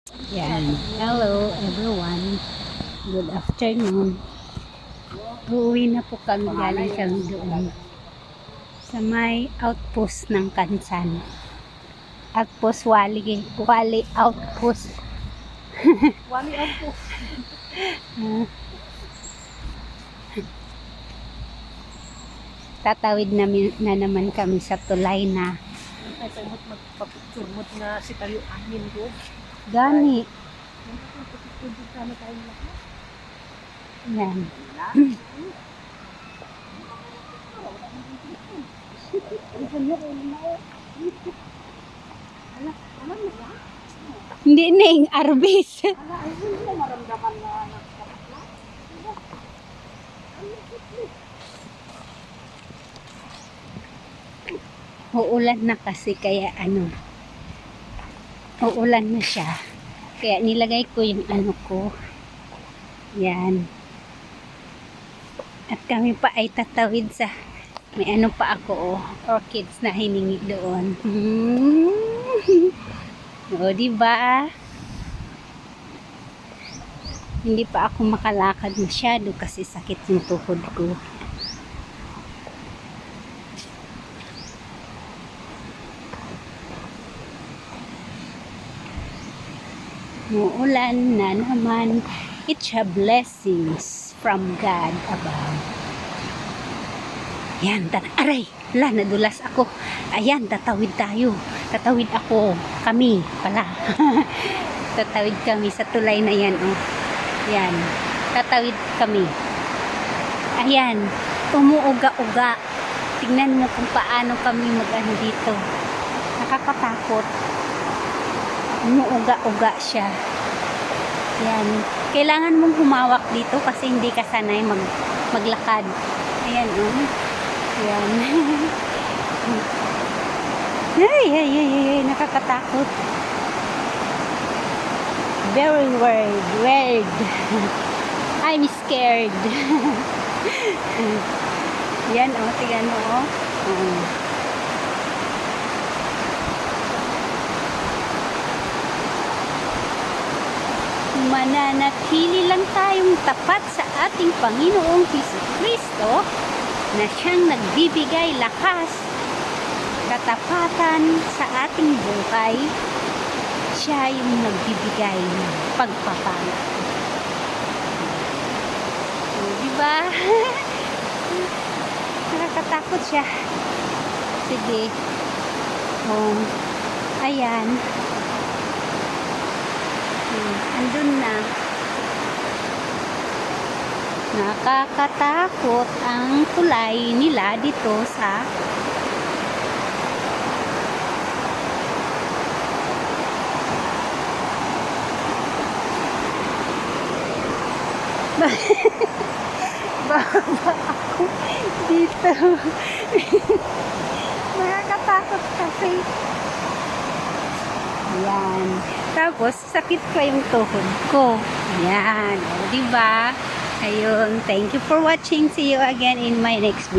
Yan. Hello everyone. Good afternoon. Uuwi na po kami, galing kami doon sa may outpost ng Kansan. Outpost Wali outpost. Wali outpost. Tatawid na naman kami sa tulay na. Ay, sa imot magpapicture nga si tayo amin ko. Gani. Magpapicture sana tayong lahat. Yan. Hindi na yung arbis. Ay, hindi na maramdaman na nagkakasla. Uulan na kasi kaya uulan na siya. Kaya nilagay ko yung ko. Yan. At kami pa ay tatawid sa may pa ako orchids na hiningi doon. O, diba? Hindi pa ako makalakad masyado kasi sakit yung tuhod ko. Uulan na naman. It's a blessings from God above. Yan, aray, nadulas ako. Ayan, tatawid tayo. Tatawid ako. Kami, pala. Tatawid kami sa tulay na yan, oh. Yan, tatawid kami. Ayan, umuuga-uga. Tingnan mo kung paano kami dito. Nakakatakot. Umuuga-uga siya. Yan. Kailangan mong humawak dito kasi hindi ka sanay maglakad. Ayan, oh. Ayan. Ay, nakakatakot. Very weird. I'm scared. Yan, oh. Tingnan mo, oh. Mananatili lang tayong tapat sa ating Panginoong Jesucristo na siyang nagbibigay lakas, katapatan sa ating buhay. Siya yung nagbibigay ng pagpapala. Diba? Nakakatakot siya. Sige. Ayan. Andun na. Nakakatakot ang tulay nila dito sa baba ako dito. Nakakatakot kasi. Yan. Tapos, sakit pa yung tuhod ko. Yan. O, diba? Ayun. Thank you for watching. See you again in my next video.